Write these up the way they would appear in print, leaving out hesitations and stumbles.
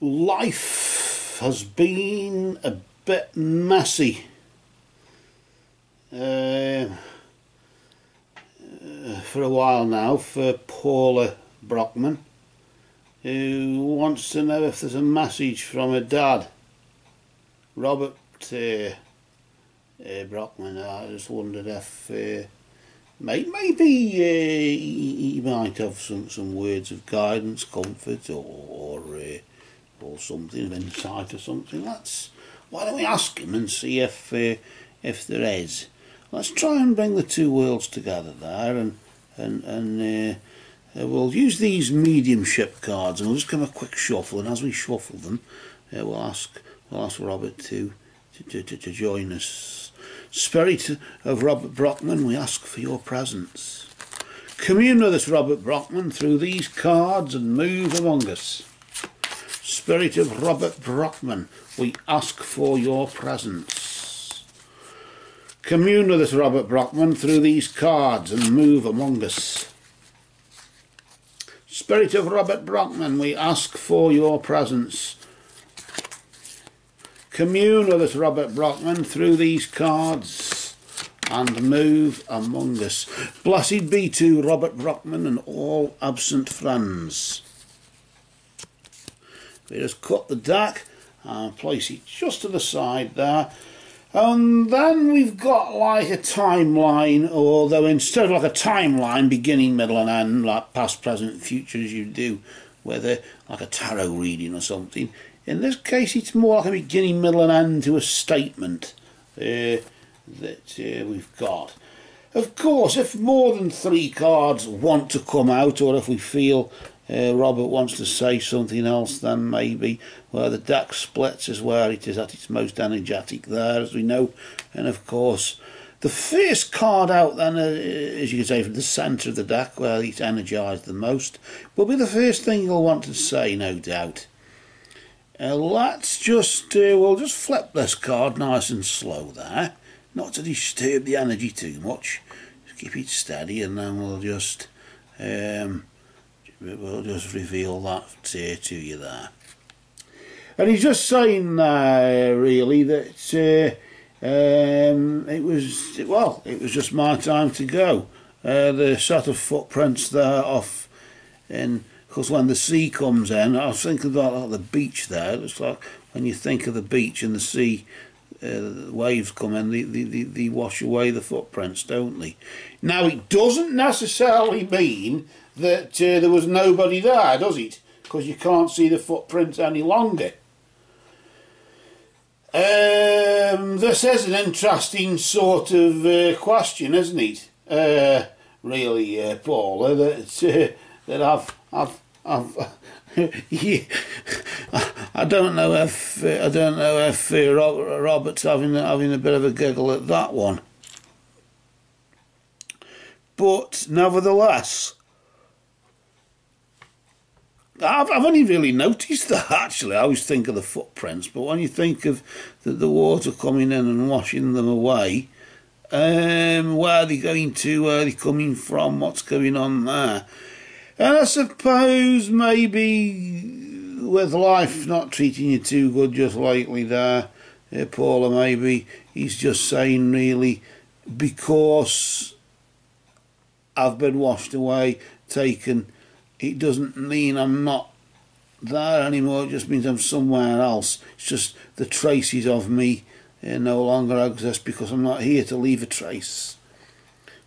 Life has been a bit messy for a while now for Paula Brockman, who wants to know if there's a message from her dad, Robert Brockman. I just wondered if maybe he might have some words of guidance, comfort, or something of insight or something. Why don't we ask him and see if there is. Let's try and bring the two worlds together there, and we'll use these mediumship cards, and we'll just give a quick shuffle. And as we shuffle them, we'll ask Robert to join us. Spirit of Robert Brockman, we ask for your presence. Commune with us, Robert Brockman, through these cards and move among us. Spirit of Robert Brockman, we ask for your presence. Commune with us, Robert Brockman, through these cards and move among us. Spirit of Robert Brockman, we ask for your presence. Commune with us, Robert Brockman, through these cards and move among us. Blessed be to Robert Brockman and all absent friends. We just cut the deck and place it just to the side there, and then we've got like a timeline, although instead of like a timeline beginning, middle and end, like past, present, future as you do with like a tarot reading or something, in this case it's more like a beginning, middle and end to a statement that we've got. Of course, if more than 3 cards want to come out, or if we feel Robert wants to say something else, then maybe where the deck splits is where it is at its most energetic there, as we know. And of course the first card out then, as you can say, from the centre of the deck where it's energised the most, will be the first thing you'll want to say, no doubt. Let's just we'll just flip this card nice and slow there, not to disturb the energy too much. Just keep it steady, and then we'll just reveal that to you there. And he's just saying really that it was just my time to go. The set of footprints there off in, because when the sea comes in, I was thinking about like the beach there. It looks like when you think of the beach and the sea, the waves come in, they wash away the footprints, don't they? Now, it doesn't necessarily mean that there was nobody there, does it? Because you can't see the footprints any longer. This is an interesting sort of question, isn't it? Really, Paula, that yeah, I don't know if Robert's having a bit of a giggle at that one, but nevertheless, I've only really noticed that, actually. I always think of the footprints, but when you think of the water coming in and washing them away, where are they going to, where are they coming from, what's going on there? And I suppose maybe with life not treating you too good just lately there, Paula, maybe he's just saying really, because I've been washed away, taken, it doesn't mean I'm not there anymore, it just means I'm somewhere else. It's just the traces of me no longer exist because I'm not here to leave a trace.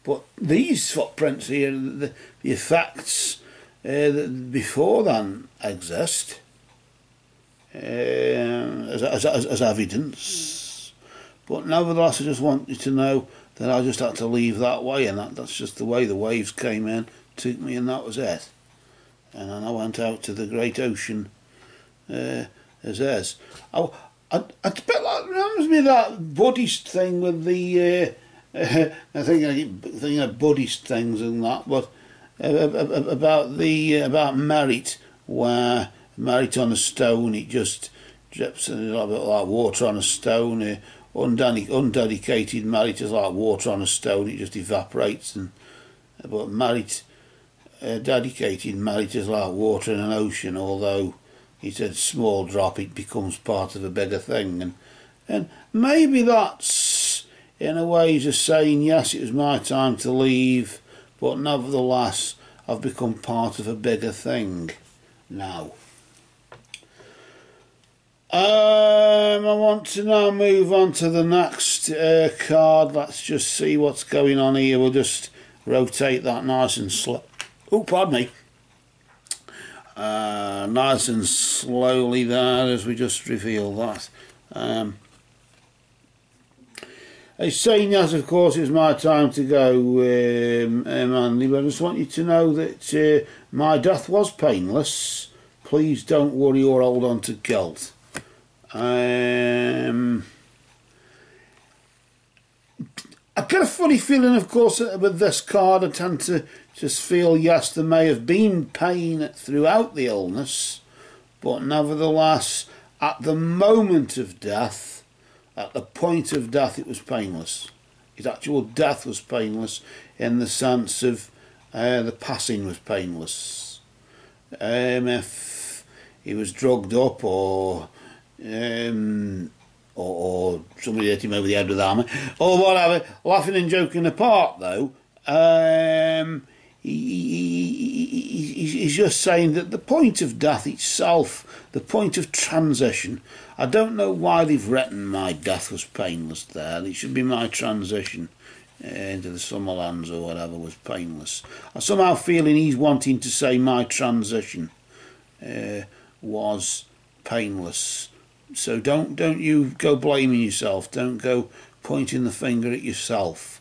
But these footprints here, the effects that before then exist as evidence. But nevertheless, I just want you to know that I just had to leave that way, and that's just the way the waves came in, took me, and that was it. And then I went out to the great ocean as is. A bit like, reminds me of that Buddhist thing with the I think of Buddhist things and that, but about merit, where merit on a stone, it just drips a little bit like water on a stone. Undedicated merit is like water on a stone, it just evaporates. But merit, dedicated merit is like water in an ocean, although he said, small drop, it becomes part of a bigger thing. And maybe that's, in a way, just saying, yes, it was my time to leave, but nevertheless, I've become part of a bigger thing now. I want to now move on to the next card. Let's just see what's going on here. We'll just rotate that nice and slow. Oh, pardon me. Nice and slowly there as we just reveal that. It's saying, yes, of course, it's my time to go, Andy, but I just want you to know that my death was painless. Please don't worry or hold on to guilt. I get a funny feeling, of course, with this card. I tend to just feel, yes, there may have been pain throughout the illness, but nevertheless, at the moment of death, at the point of death, it was painless. His actual death was painless in the sense of the passing was painless. If he was drugged up or somebody hit him over the head with armour or whatever, laughing and joking apart though, he's just saying that the point of death itself, the point of transition, I don't know why they've written my death was painless there. It should be my transition into the Summerlands or whatever was painless. I'm somehow feeling he's wanting to say my transition was painless. So don't you go blaming yourself. Don't go pointing the finger at yourself,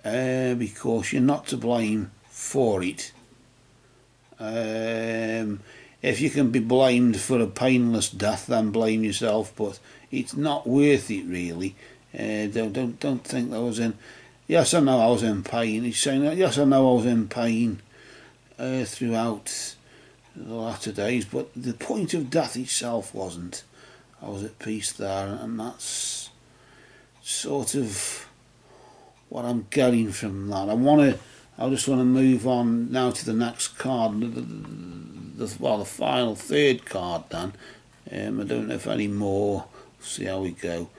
because you're not to blame for it. If you can be blamed for a painless death, then blame yourself. But it's not worth it, really. Don't think I was in. Yes, I know I was in pain. He's saying that. Yes, I know I was in pain throughout the latter days, but the point of death itself wasn't. I was at peace there, and that's sort of what I'm getting from that. I just want to move on now to the next card, the final third card then. I don't know if any more. See how we go.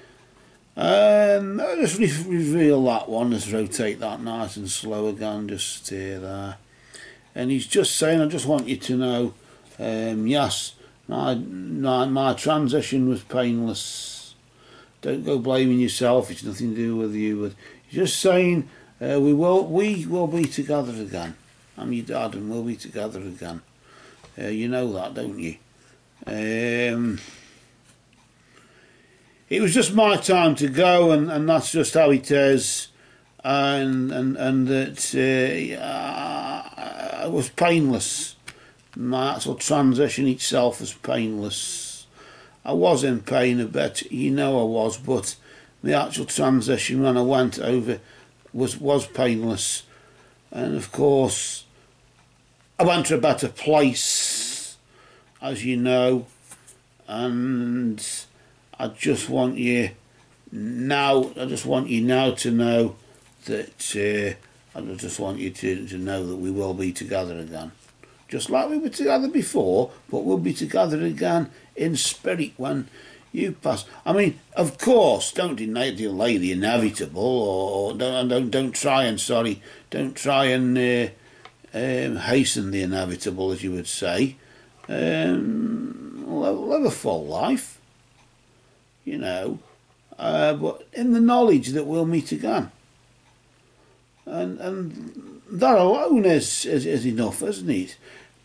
I'll just reveal that one. Just rotate that nice and slow again. Just stay there. And he's just saying, I just want you to know, yes, my transition was painless. Don't go blaming yourself. It's nothing to do with you. But he's just saying, we will be together again. I'm your dad, and we'll be together again. You know that, don't you? It was just my time to go, and that's just how it is. And that it was painless. My actual transition itself was painless. I was in pain a bit, you know I was, but the actual transition when I went over was painless. And of course, I went to a better place, as you know, and I just want you now to know that I just want you to know that we will be together again. Just like we were together before, but we'll be together again in spirit when you pass. I mean, of course, don't delay the inevitable, or don't try and hasten the inevitable, as you would say. Live a full life, you know, but in the knowledge that we'll meet again. And that alone is enough, isn't it?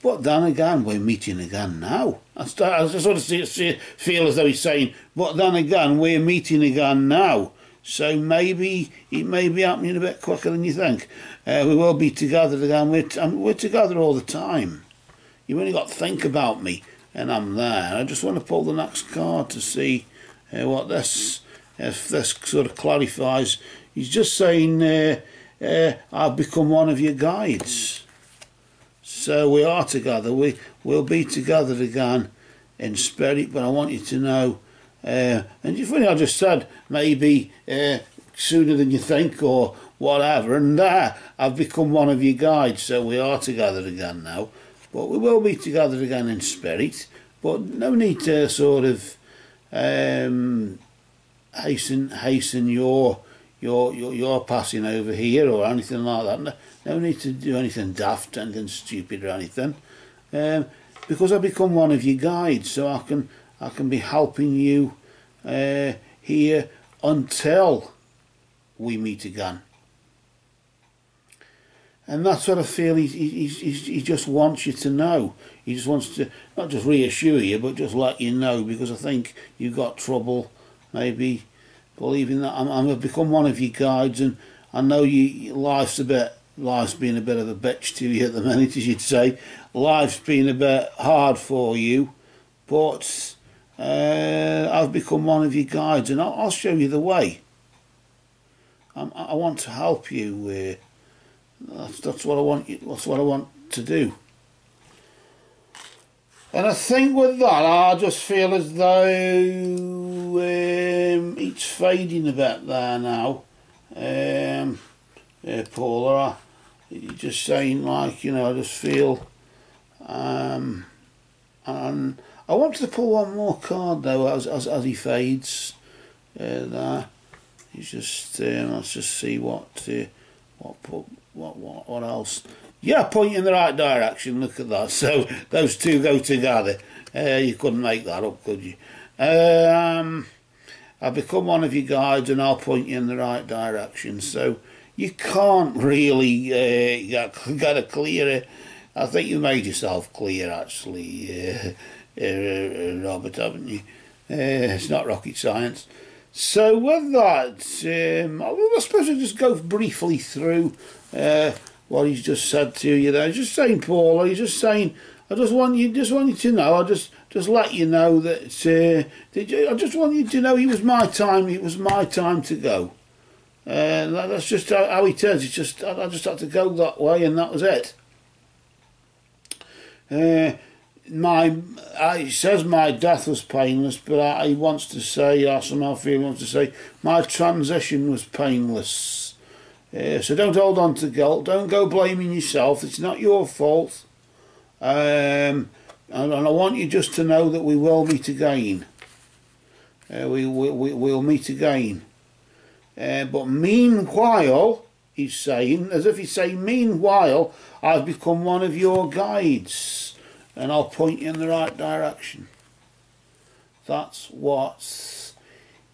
But then again, we're meeting again now. I just sort of feel as though he's saying, but then again, we're meeting again now. So maybe it may be happening a bit quicker than you think. We will be together again. We're together all the time. You've only got to think about me, and I'm there. I just want to pull the next card to see if this sort of clarifies. He's just saying, I've become one of your guides. So we are together. We'll be together again in spirit. But I want you to know, and it's funny, I just said maybe sooner than you think or whatever. And I've become one of your guides. So we are together again now. But we will be together again in spirit. but no need to sort of hasten your passing over here or anything like that. No need to do anything daft, anything stupid or anything, because I become one of your guides, so I can be helping you here until we meet again. And that's what I feel he just wants you to know. He just wants to not just reassure you, but just let you know, because I think you've got trouble maybe believing that I've become one of your guides, and I know life's been a bit of a bitch to you at the minute, as you'd say. Life's been a bit hard for you, but I've become one of your guides, and I'll show you the way. I want to help you. That's what I want. That's what I want to do. And I think with that, I just feel as though it's fading a bit there now. Paula, you're just saying, like, you know, I just feel, and I wanted to pull one more card though as he fades. There, he's just let's just see what else. Yeah, point in the right direction. Look at that. So those two go together. You couldn't make that up, could you? I've become one of your guides, and I'll point you in the right direction. So you can't really get a clear. I think you made yourself clear, actually, Robert, haven't you? It's not rocket science. So with that, I suppose I'll just go briefly through what he's just said to you there. He's just saying, Paula, he's just saying, I just want you to know, I'll just let you know that, I just want you to know it was my time to go. That's just how it is. It's just, I just had to go that way, and that was it. He says my death was painless, but he wants to say, I somehow feel he wants to say, my transition was painless. So don't hold on to guilt. Don't go blaming yourself. It's not your fault. And I want you just to know that we will meet again. We'll meet again. But meanwhile, he's saying, as if he's saying, meanwhile, I've become one of your guides, and I'll point you in the right direction. That's what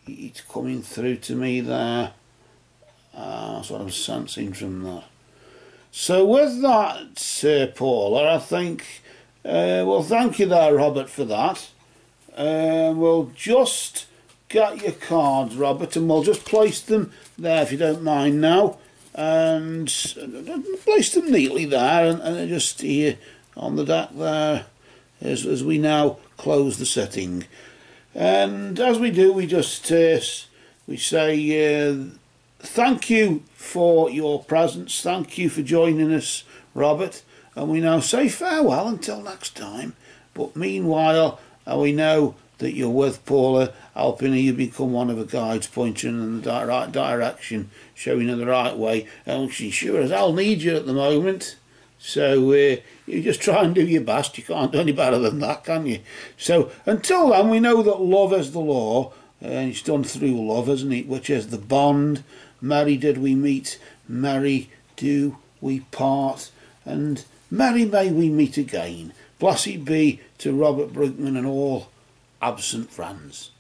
it's coming through to me there. That's what I'm sensing from that. So with that, Paula, I think, well, thank you there, Robert, for that. We'll just get your cards, Robert, and we'll just place them there, if you don't mind now, and place them neatly there, and just here on the deck there, as we now close the setting. And as we do, we just we say thank you for your presence, thank you for joining us, Robert, and we now say farewell until next time. But meanwhile, we know that you're with Paula, helping you become one of her guides, pointing in the right direction, showing her the right way, and she sure as hell needs you at the moment. So you just try and do your best. You can't do any better than that, can you? So until then, we know that love is the law, and it's done through love, isn't it? Which is the bond. Merry did we meet, merry do we part, and merry may we meet again. Blessed be to Robert Brookman and all absent friends.